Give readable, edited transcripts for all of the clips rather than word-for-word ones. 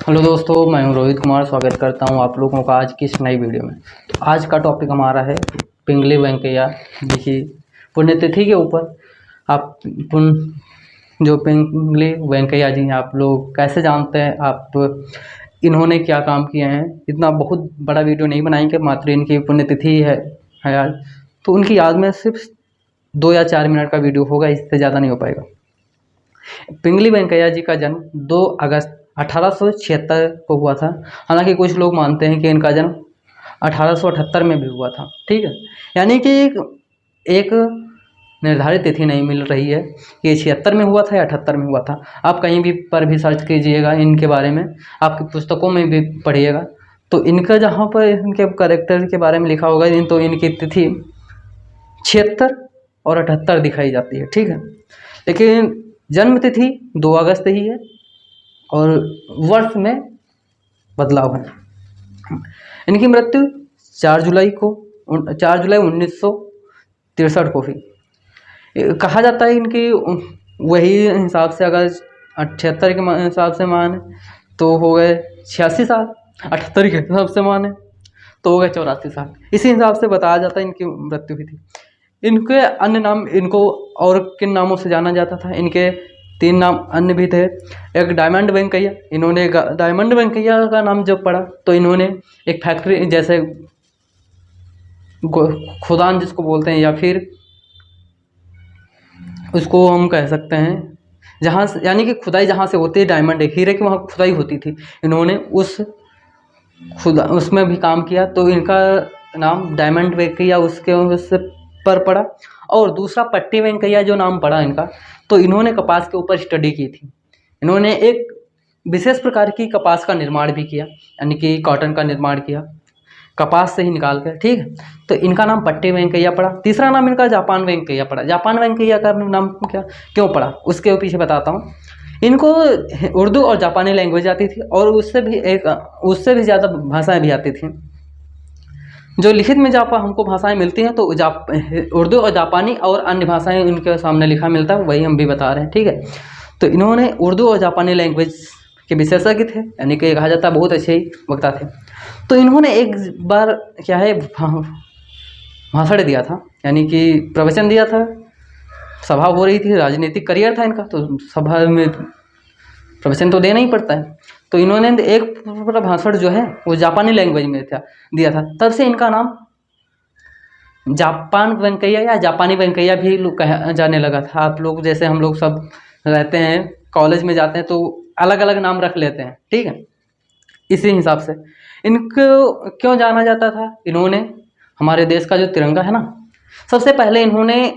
Hello दोस्तों, मैं हूं रोहित कुमार। स्वागत करता हूं आप लोगों का आज की इस नई वीडियो में। तो आज का टॉपिक हमारा है पिंगली वेंकैया जी की पुण्यतिथि के ऊपर। आप जो पिंगली वेंकैया जी हैं, आप लोग कैसे जानते हैं, आप इन्होंने क्या काम किए हैं। इतना बहुत बड़ा वीडियो नहीं बनाएंगे, मात्र इनकी पुण्यतिथि है आज, तो उनकी याद में सिर्फ 2 या 4 मिनट का वीडियो होगा, इससे ज़्यादा नहीं हो पाएगा। पिंगली वेंकैया जी का जन्म 2 अगस्त 1876 को हुआ था। हालांकि कुछ लोग मानते हैं कि इनका जन्म 1878 में भी हुआ था। ठीक है, यानी कि एक निर्धारित तिथि नहीं मिल रही है कि 76 में हुआ था या 78 में हुआ था। आप कहीं भी पर भी सर्च कीजिएगा इनके बारे में, आपकी पुस्तकों में भी पढ़िएगा, तो इनका जहाँ पर इनके कैरेक्टर के बारे में लिखा होगा तो इनकी तिथि 76 और 78 दिखाई जाती है। ठीक है, लेकिन जन्म तिथि 2 अगस्त ही है और वर्ष में बदलाव है। इनकी मृत्यु 4 जुलाई 1963 को हुई। कहा जाता है इनकी वही हिसाब से अगर 78 के हिसाब से माने तो हो गए 86 साल, 78 के हिसाब से माने तो हो गए 84 साल। इसी हिसाब से बताया जाता है इनकी मृत्यु हुई थी। इनके अन्य नाम, इनको और किन नामों से जाना जाता था, इनके 3 नाम अन्य भी थे। एक डायमंड वेंकैया, इन्होंने डायमंड वेंकैया का नाम जब पढ़ा तो इन्होंने एक फैक्ट्री जैसे खुदान जिसको बोलते हैं, या फिर उसको हम कह सकते हैं जहाँ से, यानी कि खुदाई जहाँ से होती है, डायमंड एक हीरे की वहाँ खुदाई होती थी, इन्होंने उसमें भी काम किया, तो इनका नाम डायमंड वेंकैया उससे पर पड़ा। और दूसरा पट्टी वेंकैया जो नाम पड़ा इनका, तो इन्होंने कपास के ऊपर स्टडी की थी। इन्होंने एक विशेष प्रकार की कपास का निर्माण भी किया, यानी कि कॉटन का निर्माण किया कपास से ही निकाल कर। ठीक है, तो इनका नाम पट्टी वेंकैया पड़ा। तीसरा नाम इनका जापान वेंकैया पड़ा। जापान वेंकैया का नाम क्यों पड़ा उसके पीछे बताता हूँ। इनको उर्दू और जापानी लैंग्वेज आती थी, और उससे भी ज़्यादा भाषाएं भी आती थी। जो लिखित में हमको भाषाएं मिलती हैं तो उर्दू और जापानी और अन्य भाषाएं इनके सामने लिखा मिलता है, वही हम भी बता रहे हैं। ठीक है, तो इन्होंने उर्दू और जापानी लैंग्वेज के विशेषज्ञ थे, यानी कि कहा जाता है बहुत अच्छे ही वक्ता थे। तो इन्होंने एक बार क्या है भाषण दिया था, यानी कि प्रवचन दिया था। सभा हो रही थी, राजनीतिक करियर था इनका, तो सभा में प्रवचन तो देना ही पड़ता है। तो इन्होंने एक पूरा भाषण जो है वो जापानी लैंग्वेज में दिया था। तब से इनका नाम जापान वेंकैया या जापानी वेंकैया भी कहा जाने लगा था। आप लोग जैसे हम लोग सब रहते हैं, कॉलेज में जाते हैं तो अलग अलग नाम रख लेते हैं। ठीक है, इसी हिसाब से इनको क्यों जाना जाता था। इन्होंने हमारे देश का जो तिरंगा है ना, सबसे पहले इन्होंने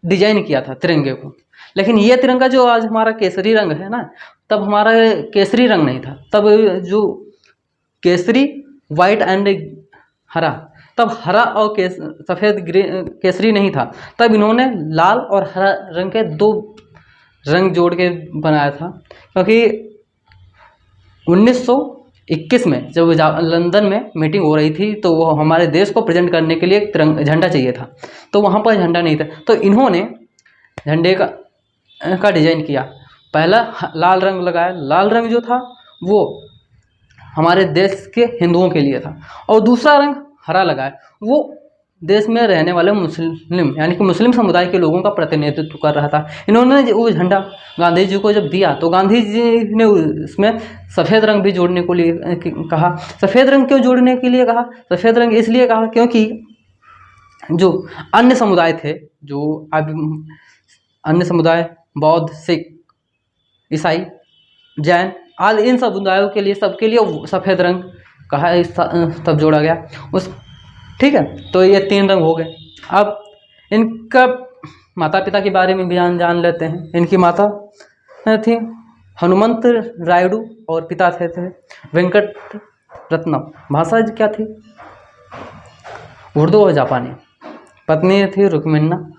डिजाइन किया था तिरंगे को। लेकिन ये तिरंगा जो आज हमारा केसरी रंग है ना, तब हमारा केसरी रंग नहीं था। तब जो केसरी, वाइट एंड हरा, तब हरा और सफ़ेद केसरी नहीं था। तब इन्होंने लाल और हरा रंग के 2 रंग जोड़ के बनाया था, क्योंकि 1921 में जब लंदन में मीटिंग हो रही थी तो वो हमारे देश को प्रेजेंट करने के लिए एक झंडा चाहिए था, तो वहाँ पर झंडा नहीं था, तो इन्होंने झंडे का डिजाइन किया। पहला लाल रंग लगाया। लाल रंग जो था वो हमारे देश के हिंदुओं के लिए था, और दूसरा रंग हरा लगाया, वो देश में रहने वाले मुस्लिम, यानी कि मुस्लिम समुदाय के लोगों का प्रतिनिधित्व कर रहा था। इन्होंने वो झंडा गांधी जी को जब दिया तो गांधी जी ने उसमें सफ़ेद रंग भी जोड़ने को लिए कहा। सफ़ेद रंग क्यों जोड़ने के लिए कहा? सफ़ेद रंग इसलिए कहा क्योंकि जो अन्य समुदाय थे, जो अब अन्य समुदाय बौद्ध, सिख, ईसाई, जैन आदि, इन समुदायों के लिए, सबके लिए सफ़ेद रंग कहा, तब जोड़ा गया उस। ठीक है, तो ये 3 रंग हो गए। अब इनका माता पिता के बारे में भी जान लेते हैं। इनकी माता थी हनुमंत रायडू और पिता थे वेंकट रत्नम। भाषा क्या थी? उर्दू और जापानी। पत्नी थी रुक्मिणा।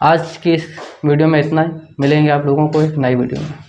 आज की इस वीडियो में इतना ही। मिलेंगे आप लोगों को एक नई वीडियो में।